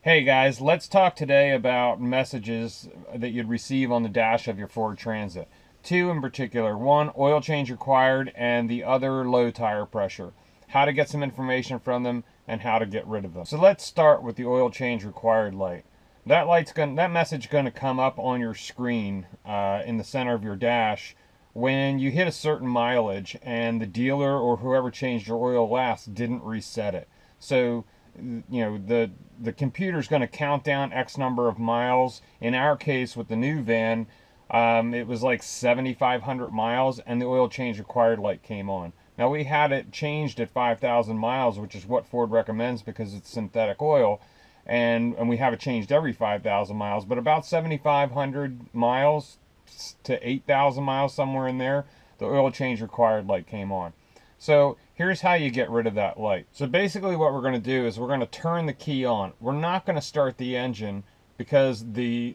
Hey guys, let's talk today about messages that you'd receive on the dash of your Ford Transit. Two in particular, one oil change required and the other low tire pressure. How to get some information from them and how to get rid of them. So let's start with the oil change required light. That message going to come up on your screen in the center of your dash when you hit a certain mileage and the dealer or whoever changed your oil last didn't reset it. So the computer's going to count down X number of miles. In our case with the new van, it was like 7,500 miles and the oil change required light came on. Now we had it changed at 5,000 miles, which is what Ford recommends because it's synthetic oil, and we have it changed every 5,000 miles, but about 7,500 miles to 8,000 miles, somewhere in there, the oil change required light came on. So here's how you get rid of that light. So basically what we're going to do is we're going to turn the key on. We're not going to start the engine because to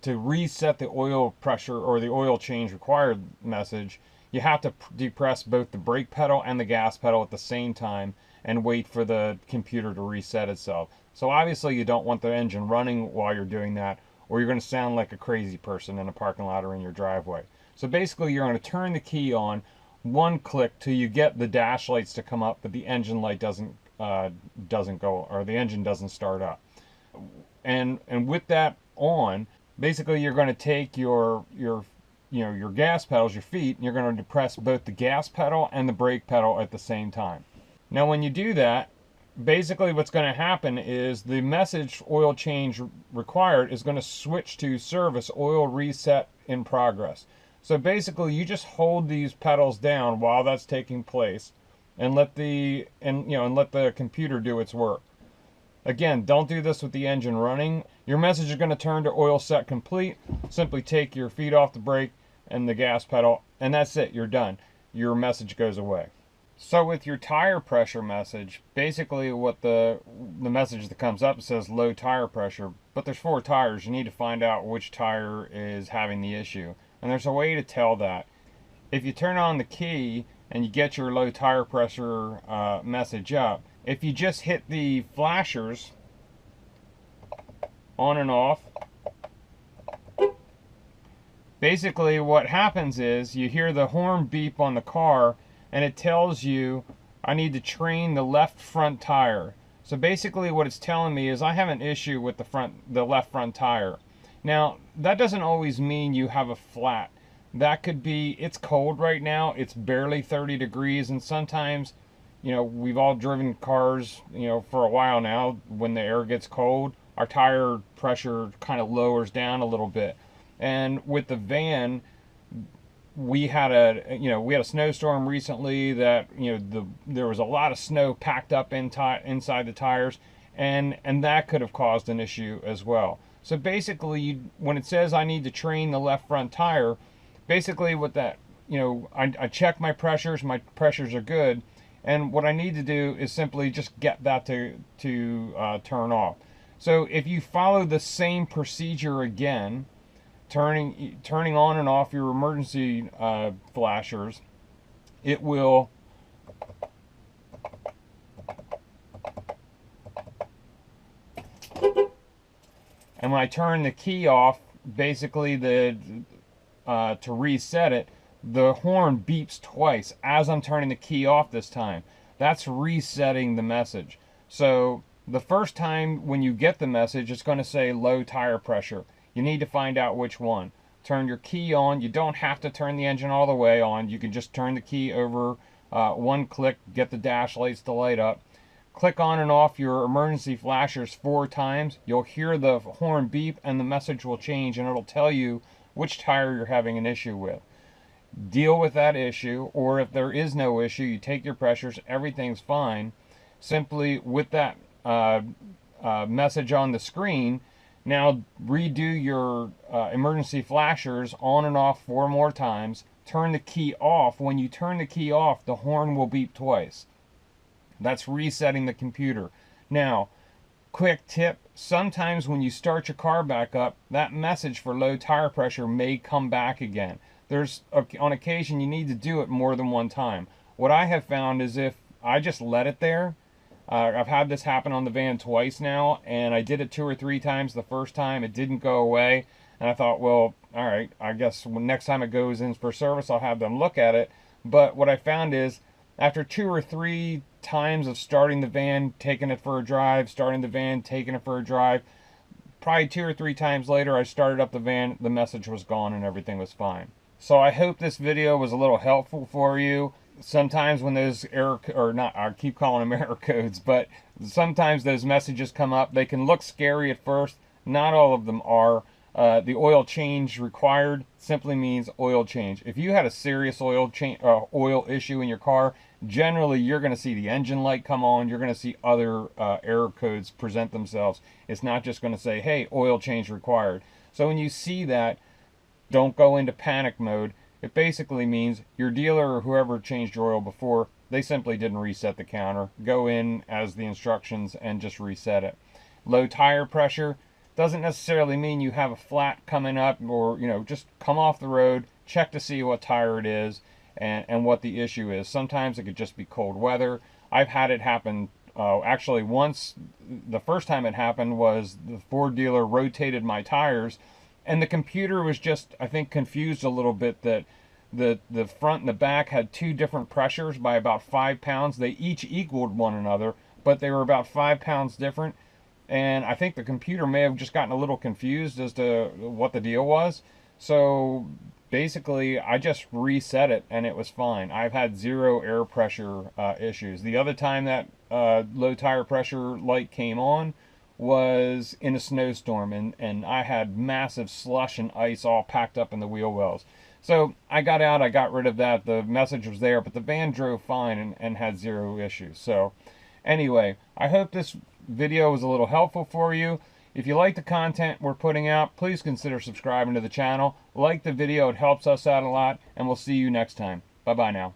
reset the oil pressure or the oil change required message, you have to depress both the brake pedal and the gas pedal at the same time and wait for the computer to reset itself. So obviously you don't want the engine running while you're doing that, or you're going to sound like a crazy person in a parking lot or in your driveway. So basically you're going to turn the key on one click till you get the dash lights to come up, but the engine light doesn't go, or the engine doesn't start up. And with that on, basically you're going to take your gas pedals, your feet, and you're going to depress both the gas pedal and the brake pedal at the same time. Now when you do that, basically what's going to happen is the message oil change required is going to switch to service oil reset in progress. So basically you just hold these pedals down while that's taking place and let the computer do its work. Again, don't do this with the engine running. Your message is going to turn to oil set complete. Simply take your feet off the brake and the gas pedal, and that's it, you're done. Your message goes away. So with your tire pressure message, basically what the message that comes up says low tire pressure, but there's 4 tires. You need to find out which tire is having the issue. And there's a way to tell that. If you turn on the key and you get your low tire pressure message up, if you just hit the flashers on and off, basically what happens is you hear the horn beep on the car and it tells you I need to train the left front tire. So basically what it's telling me is I have an issue with the left front tire. Now that doesn't always mean you have a flat. That could be it's cold right now, it's barely 30 degrees, and sometimes, we've all driven cars, for a while now. When the air gets cold, our tire pressure kind of lowers down a little bit. And with the van, we had a snowstorm recently that there was a lot of snow packed up inside the tires, and that could have caused an issue as well. So basically, when it says I need to train the left front tire, basically what that, I check my pressures are good, and what I need to do is simply just get that to turn off. So if you follow the same procedure again, turning on and off your emergency flashers, it will and when I turn the key off, basically to reset it, the horn beeps twice as I'm turning the key off this time. That's resetting the message. So the first time when you get the message, it's going to say low tire pressure. You need to find out which one. Turn your key on. You don't have to turn the engine all the way on. You can just turn the key over one click, get the dash lights to light up. Click on and off your emergency flashers 4 times. You'll hear the horn beep and the message will change, and it'll tell you which tire you're having an issue with. Deal with that issue, or if there is no issue, you take your pressures, everything's fine. Simply with that message on the screen, now redo your emergency flashers on and off 4 more times. Turn the key off. When you turn the key off, the horn will beep twice. That's resetting the computer. Now, quick tip, sometimes when you start your car back up, that message for low tire pressure may come back again. On occasion, you need to do it more than one time. What I have found is if I just let it there, I've had this happen on the van twice now, and I did it 2 or 3 times the first time. It didn't go away, and I thought, well, all right, I guess when next time it goes in for service, I'll have them look at it. But what I found is, after 2 or 3 times of starting the van, taking it for a drive, starting the van, taking it for a drive, probably 2 or 3 times later, I started up the van, the message was gone and everything was fine. So I hope this video was a little helpful for you. Sometimes when those error, or not, I keep calling them error codes, but sometimes those messages come up. They can look scary at first. Not all of them are. The oil change required simply means oil change. If you had a serious oil issue in your car, generally you're going to see the engine light come on. You're going to see other error codes present themselves. It's not just going to say, hey, oil change required. So when you see that, don't go into panic mode. It basically means your dealer or whoever changed your oil before, they simply didn't reset the counter. Go in as the instructions and just reset it. Low tire pressure doesn't necessarily mean you have a flat coming up, or just come off the road, check to see what tire it is and what the issue is. Sometimes it could just be cold weather. I've had it happen actually once. The first time it happened was the Ford dealer rotated my tires, and the computer was just, I think, confused a little bit that the front and the back had 2 different pressures by about 5 pounds. They each equaled one another, but they were about 5 pounds different. And I think the computer may have just gotten a little confused as to what the deal was. So basically, I just reset it and it was fine. I've had 0 air pressure issues. The other time that low tire pressure light came on was in a snowstorm, and I had massive slush and ice all packed up in the wheel wells. So I got out, I got rid of that. The message was there, but the van drove fine and had 0 issues. So anyway, I hope this video was a little helpful for you. If you like the content we're putting out, please consider subscribing to the channel. Like the video, it helps us out a lot, and we'll see you next time. Bye-bye now.